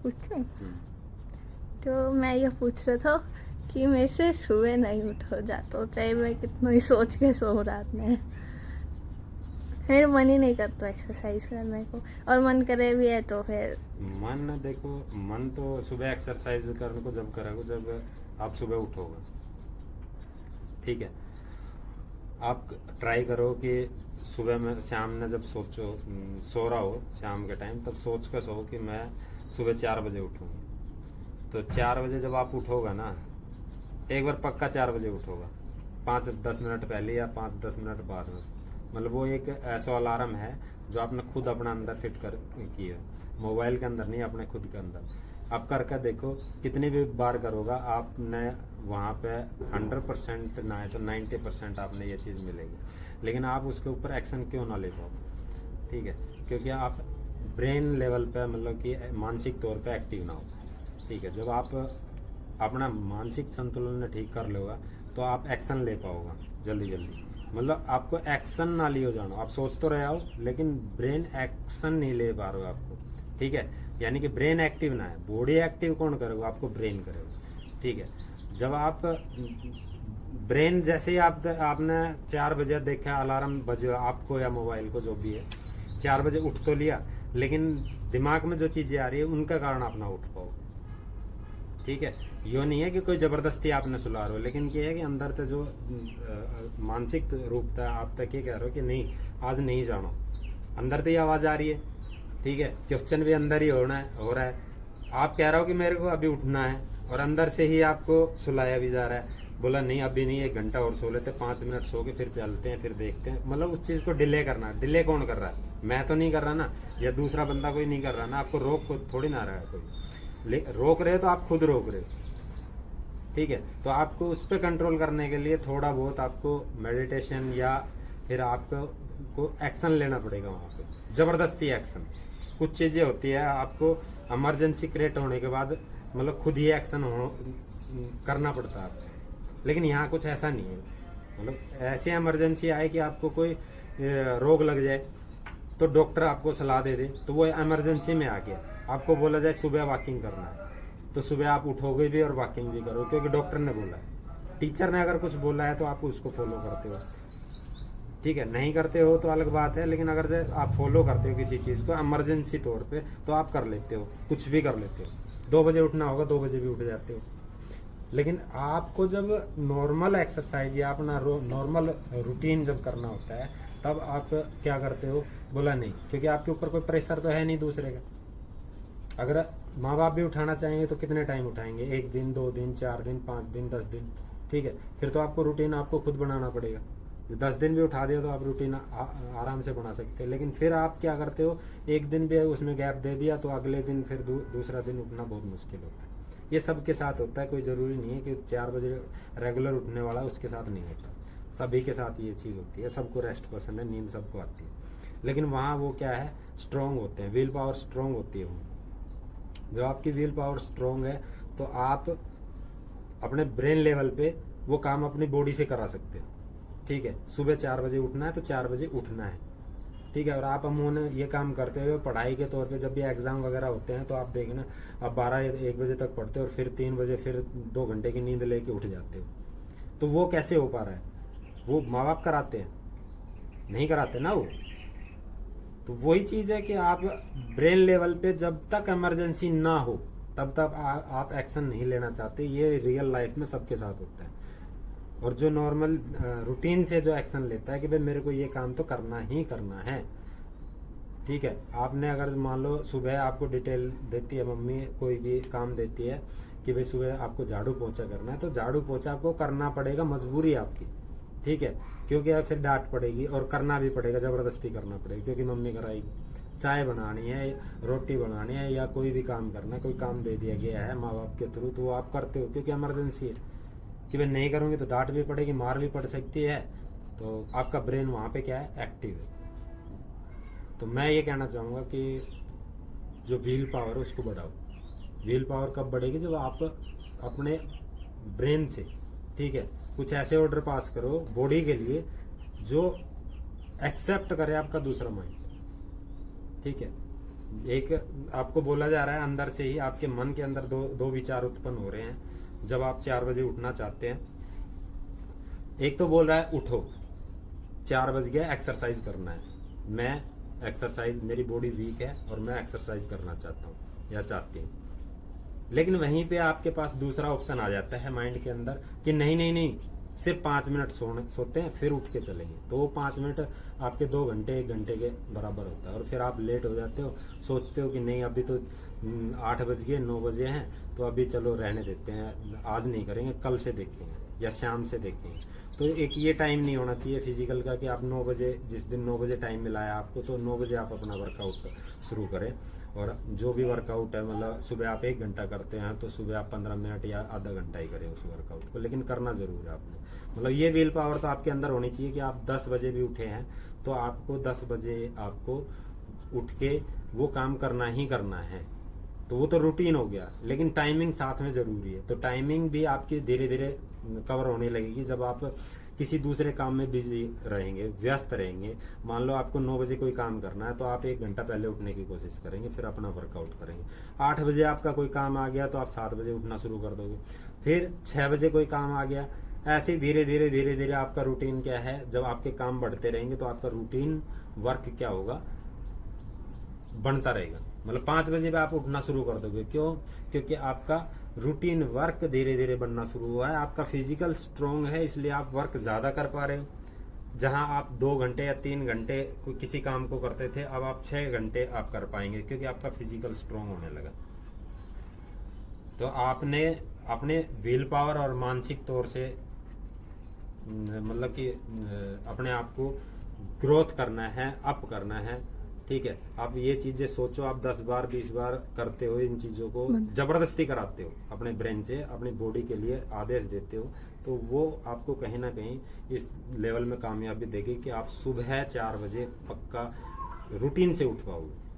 पूछूं? तो मैं ये पूछ रहा था कि मेरे से सुबह नहीं उठा जाता, चाहे मैं कितना ही सोच के सो रात में। मेरा मन ही नहीं करता एक्सरसाइज करने को, और मन करे भी है तो फिर मन देखो, मन तो सुबह एक्सरसाइज करने को जब करोगे जब आप सुबह उठोगे, ठीक है। आप ट्राई करो कि सुबह में शाम में जब सो रहा हो शाम के टाइम, तब सोच कर सो कि मैं सुबह 4 बजे उठूँगी। तो 4 बजे जब आप उठोगा ना, एक बार पक्का 4 बजे उठोगा, 5-10 मिनट पहले या 5-10 मिनट बाद में। मतलब वो एक ऐसा अलार्म है जो आपने खुद अपना अंदर फिट कर की है, मोबाइल के अंदर नहीं, अपने खुद के अंदर। आप करके देखो, कितनी भी बार करोगा आपने वहाँ पे 100% ना है तो 90% आपने ये चीज़ मिलेगी। लेकिन आप उसके ऊपर एक्शन क्यों ना ले पाओ, ठीक है, क्योंकि आप ब्रेन लेवल पे मतलब कि मानसिक तौर पे एक्टिव ना हो, ठीक है। जब आप अपना मानसिक संतुलन ठीक कर लोगा तो आप एक्शन ले पाओगा जल्दी जल्दी। मतलब आपको एक्शन ना लियो जानो, आप सोच तो रहे हो लेकिन ब्रेन एक्शन नहीं ले पा रहे हो आपको, ठीक है। यानी कि ब्रेन एक्टिव ना है, बॉडी एक्टिव कौन करेगा, आपको ब्रेन करेगा, ठीक है। जब आप ब्रेन जैसे ही आपने 4 बजे देखा अलार्म बजे आपको या मोबाइल को जो भी है, 4 बजे उठ तो लिया, लेकिन दिमाग में जो चीज़ें आ रही है उनका कारण आप ना उठ पाओ, ठीक है। यो नहीं है कि कोई ज़बरदस्ती आपने सुला रहे हो, लेकिन ये है कि अंदर से जो मानसिक रूप था आप तक ये कह रहे हो कि नहीं आज नहीं जानो, अंदर से ही आवाज़ आ रही है, ठीक है। क्वेश्चन भी अंदर ही हो रहा है। आप कह रहे हो कि मेरे को अभी उठना है, और अंदर से ही आपको सुलाया भी जा रहा है, बोला नहीं अभी नहीं, 1 घंटा और सो लेते, 5 मिनट सो के फिर चलते हैं फिर देखते हैं। मतलब उस चीज़ को डिले करना, डिले कौन कर रहा है, मैं तो नहीं कर रहा ना, या दूसरा बंदा कोई नहीं कर रहा ना, आपको रोक को थोड़ी ना रहा है कोई, रोक रहे हो तो आप खुद रोक रहे हो, ठीक है। तो आपको उस पर कंट्रोल करने के लिए थोड़ा बहुत आपको मेडिटेशन या फिर आपको एक्शन लेना पड़ेगा वहाँ पे, ज़बरदस्ती एक्शन। कुछ चीज़ें होती है आपको इमरजेंसी क्रिएट होने के बाद मतलब खुद ही एक्शन करना पड़ता है आपको, लेकिन यहाँ कुछ ऐसा नहीं है। मतलब ऐसी इमरजेंसी आए कि आपको कोई रोग लग जाए तो डॉक्टर आपको सलाह दे दे, तो वो इमरजेंसी में आ गया, आपको बोला जाए सुबह वॉकिंग करना है, तो सुबह आप उठोगे भी और वॉकिंग भी करो क्योंकि डॉक्टर ने बोला है। टीचर ने अगर कुछ बोला है तो आप उसको फॉलो करते हो, ठीक है। नहीं करते हो तो अलग बात है, लेकिन अगर आप फॉलो करते हो किसी चीज़ को इमरजेंसी तौर पे तो आप कर लेते हो, कुछ भी कर लेते हो। 2 बजे उठना होगा 2 बजे भी उठ जाते हो। लेकिन आपको जब नॉर्मल एक्सरसाइज या अपना नॉर्मल रूटीन जब करना होता है तब आप क्या करते हो, बोला नहीं, क्योंकि आपके ऊपर कोई प्रेशर तो है नहीं दूसरे का। अगर माँ बाप भी उठाना चाहेंगे तो कितने टाइम उठाएंगे, 1 दिन 2 दिन 4 दिन 5 दिन 10 दिन, ठीक है। फिर तो आपको रूटीन आपको खुद बनाना पड़ेगा। 10 दिन भी उठा दिया तो आप रूटीन आराम से बना सकते हैं। लेकिन फिर आप क्या करते हो, एक दिन भी उसमें गैप दे दिया तो अगले दिन फिर दूसरा दिन उठना बहुत मुश्किल होता है। ये सबके साथ होता है, कोई ज़रूरी नहीं है कि 4 बजे रेगुलर उठने वाला उसके साथ नहीं होता, सभी के साथ ये चीज़ होती है। सबको रेस्ट पसंद है, नींद सबको आती है, लेकिन वहाँ वो क्या है, स्ट्रॉन्ग होते हैं, विल पावर स्ट्रॉन्ग होती है वो। जब आपकी विल पावर स्ट्रॉन्ग है तो आप अपने ब्रेन लेवल पे वो काम अपनी बॉडी से करा सकते हो, ठीक है। सुबह 4 बजे उठना है तो 4 बजे उठना है, ठीक है। और आप अमूमन ये काम करते हुए पढ़ाई के तौर पे जब भी एग्ज़ाम वगैरह होते हैं तो आप देखना आप 12-1 बजे तक पढ़ते हो और फिर 3 बजे फिर 2 घंटे की नींद लेके उठ जाते हो। तो वो कैसे हो पा रहा है, वो माँ बाप कराते हैं, नहीं कराते ना वो। तो वही चीज़ है कि आप ब्रेन लेवल पे जब तक इमरजेंसी ना हो तब तक आप एक्शन नहीं लेना चाहते। ये रियल लाइफ में सबके साथ होता है। और जो नॉर्मल रूटीन से जो एक्शन लेता है कि भाई मेरे को ये काम तो करना ही करना है, ठीक है। आपने अगर मान लो सुबह आपको डिटेल देती है मम्मी, कोई भी काम देती है कि भाई सुबह आपको झाड़ू पोछा करना है, तो झाड़ू पोछा आपको करना पड़ेगा, मजबूरी आपकी, ठीक है। क्योंकि फिर डांट पड़ेगी और करना भी पड़ेगा, ज़बरदस्ती करना पड़ेगा क्योंकि मम्मी कराएगी। चाय बनानी है, रोटी बनानी है, या कोई भी काम करना है, कोई काम दे दिया गया है माँ बाप के थ्रू तो वो आप करते हो क्योंकि इमरजेंसी है कि भाई नहीं करूँगी तो डांट भी पड़ेगी, मार भी पड़ सकती है। तो आपका ब्रेन वहाँ पे क्या है, एक्टिव है। तो मैं ये कहना चाहूँगा कि जो व्हील पावर है उसको बढ़ाओ। व्हील पावर कब बढ़ेगी, जब आप अपने ब्रेन से, ठीक है, कुछ ऐसे ऑर्डर पास करो बॉडी के लिए जो एक्सेप्ट करे आपका दूसरा माइंड, ठीक है। एक आपको बोला जा रहा है अंदर से ही, आपके मन के अंदर दो विचार उत्पन्न हो रहे हैं जब आप 4 बजे उठना चाहते हैं। एक तो बोल रहा है उठो, 4 बज गया, एक्सरसाइज करना है, मैं एक्सरसाइज, मेरी बॉडी वीक है और मैं एक्सरसाइज करना चाहता हूँ या चाहती हूँ। लेकिन वहीं पे आपके पास दूसरा ऑप्शन आ जाता है माइंड के अंदर कि नहीं नहीं नहीं, सिर्फ 5 मिनट सोते हैं फिर उठ के चलेंगे। तो वो 5 मिनट आपके 2 घंटे 1 घंटे के बराबर होता है और फिर आप लेट हो जाते हो, सोचते हो कि नहीं अभी तो 8 बज गए 9 बजे हैं तो अभी चलो रहने देते हैं, आज नहीं करेंगे, कल से देखेंगे या शाम से देखेंगे। तो एक ये टाइम नहीं होना चाहिए फिजिकल का कि आप 9 बजे, जिस दिन 9 बजे टाइम मिला है आपको, तो 9 बजे आप अपना वर्कआउट शुरू करें। और जो भी वर्कआउट है, मतलब सुबह आप 1 घंटा करते हैं तो सुबह आप 15 मिनट या आधा घंटा ही करें उस वर्कआउट को, लेकिन करना ज़रूर है आपने। मतलब ये विल पावर तो आपके अंदर होनी चाहिए कि आप 10 बजे भी उठे हैं तो आपको 10 बजे आपको उठ के वो काम करना ही करना है। तो वो तो रूटीन हो गया, लेकिन टाइमिंग साथ में ज़रूरी है। तो टाइमिंग भी आपकी धीरे धीरे कवर होने लगेगी जब आप किसी दूसरे काम में बिजी रहेंगे, व्यस्त रहेंगे। मान लो आपको 9 बजे कोई काम करना है तो आप 1 घंटा पहले उठने की कोशिश करेंगे, फिर अपना वर्कआउट करेंगे। 8 बजे आपका कोई काम आ गया तो आप 7 बजे उठना शुरू कर दोगे, फिर 6 बजे कोई काम आ गया। ऐसे ही धीरे धीरे आपका रूटीन क्या है, जब आपके काम बढ़ते रहेंगे तो आपका रूटीन वर्क क्या होगा, बनता रहेगा। मतलब 5 बजे भी आप उठना शुरू कर दोगे, क्यों? क्योंकि आपका रूटीन वर्क धीरे धीरे बनना शुरू हुआ है, आपका फिजिकल स्ट्रॉन्ग है, इसलिए आप वर्क ज़्यादा कर पा रहे हो। जहां आप 2 घंटे या 3 घंटे किसी काम को करते थे, अब आप 6 घंटे आप कर पाएंगे क्योंकि आपका फिजिकल स्ट्रॉन्ग होने लगा। तो आपने अपने विल पावर और मानसिक तौर से मतलब कि अपने आप को ग्रोथ करना है, अप करना है, ठीक है। आप ये चीज़ें सोचो, आप 10 बार 20 बार करते हो, इन चीज़ों को ज़बरदस्ती कराते हो अपने ब्रेन से, अपनी बॉडी के लिए आदेश देते हो, तो वो आपको कहीं ना कहीं इस लेवल में कामयाबी देगी कि आप सुबह 4 बजे पक्का रूटीन से उठ पाओगे।